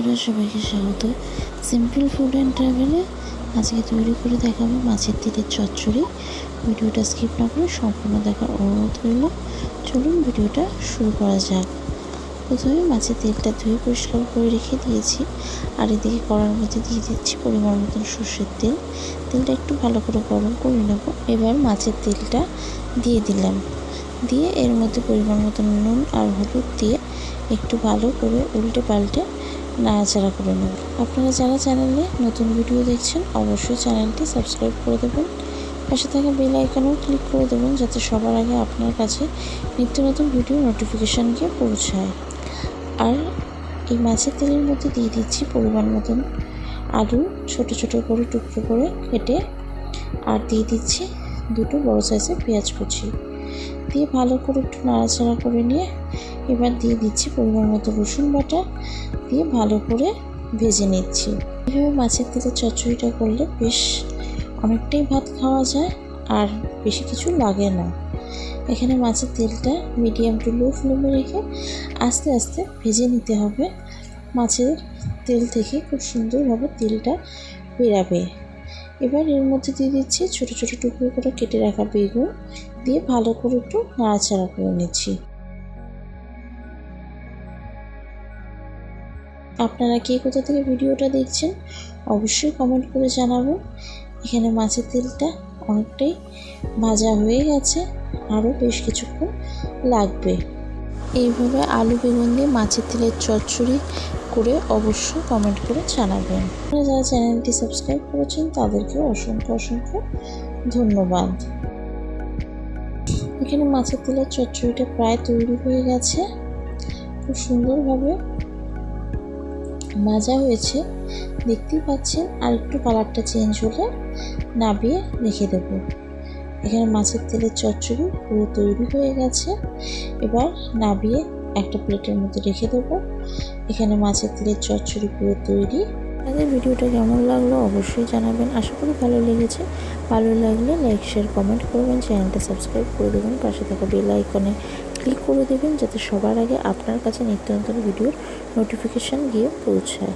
বন্ধুরা, সবাইকে স্বাগত। সিম্পল ফুড অ্যান্ড ট্রাভেলে আজকে তৈরি করে দেখাবো মাছের তেলের চচ্চড়ি। ভিডিওটা স্কিপ না করে সম্পূর্ণ দেখার অনুরোধ রইল। চলুন ভিডিওটা শুরু করা যাক। প্রথমে মাছের তেলটা ধুয়ে পরিষ্কার করে রেখে দিয়েছি, আর এদিকে কড়ার মধ্যে দিয়ে দিচ্ছি পরিমাণ মতন সর্ষের তেল। তেলটা একটু ভালো করে গরম করে নেব। এবার মাছের তেলটা দিয়ে দিলাম, দিয়ে এর মধ্যে পরিমাণ মতন নুন আর হলুদ দিয়ে একটু ভালো করে উল্টে পাল্টে নাড়াচাড়া করে নেব। আপনারা যারা চ্যানেলে নতুন ভিডিও দেখছেন অবশ্যই চ্যানেলটি সাবস্ক্রাইব করে দেবেন, পাশে থাকা বেল আইকনেও ক্লিক করে দেবেন যাতে সবার আগে আপনার কাছে নিত্য নতুন ভিডিও নোটিফিকেশান গিয়ে পৌঁছায়। আর এই মাছের তেলের মধ্যে দিয়ে দিচ্ছি পরিমাণ মতন আলু ছোট ছোট করে টুকরো করে কেটে, আর দিয়ে দিচ্ছি দুটো বড় সাইজের পেঁয়াজ কুচি দিয়ে ভালো করে একটু নাড়াচাড়া করে নিয়ে এবার দিয়ে দিচ্ছি পরিমাণ মতো রসুন বাটা দিয়ে ভালো করে ভেজে নিচ্ছি। এইভাবে মাছের তেলের চচ্চড়িটা করলে বেশ অনেকটাই ভাত খাওয়া যায় আর বেশি কিছু লাগে না। এখানে মাছের তেলটা মিডিয়াম টু লো ফ্লেমে রেখে আস্তে আস্তে ভেজে নিতে হবে। মাছের তেল থেকে খুব সুন্দরভাবে তেলটা বেরাবে। এবার এর মধ্যে দিয়ে দিচ্ছি ছোটো ছোটো টুকরো করে কেটে রাখা বেগুন দিয়ে ভালো করে একটু নাড়াচাড়া করে নিচ্ছি। আপনারা কে কোথা থেকে ভিডিওটা দেখছেন অবশ্যই কমেন্ট করে জানাবেন। এখানে মাছের তেলটা অনেকটাই ভাজা হয়ে গেছে, আরও বেশ কিছুক্ষণ লাগবে। এইভাবে আলু বেগুন দিয়ে মাছের তেলের চচ্চড়ি করে অবশ্যই কমেন্ট করে জানাবেন। আপনারা যারা চ্যানেলটি সাবস্ক্রাইব করেছেন তাদেরকেও অসংখ্য অসংখ্য ধন্যবাদ। এখানে মাছের তেলের চচ্চড়িটা প্রায় তৈরি হয়ে গেছে, খুব সুন্দরভাবে ভাজা হয়েছে দেখতেই পাচ্ছেন। আর একটু কালারটা চেঞ্জ হলে নামিয়ে রেখে দেব। এখানে মাছের তেলের চচ্চড়ি পুরো তৈরি হয়ে গেছে। এবার নামিয়ে একটা প্লেটের মধ্যে রেখে দেবো। এখানে মাছের তেলের চচ্চড়ি পুরো তৈরি। আপনাদের ভিডিওটা কেমন লাগলো অবশ্যই জানাবেন, আশা করি ভালো লেগেছে। ভালো লাগলে লাইক শেয়ার কমেন্ট করবেন, চ্যানেলটা সাবস্ক্রাইব করে দেবেন, পাশে থাকা বেল আইকনে ক্লিক করে দেবেন যাতে সবার আগে আপনার কাছে নিত্য নতুন ভিডিওর নোটিফিকেশান গিয়ে পৌঁছায়।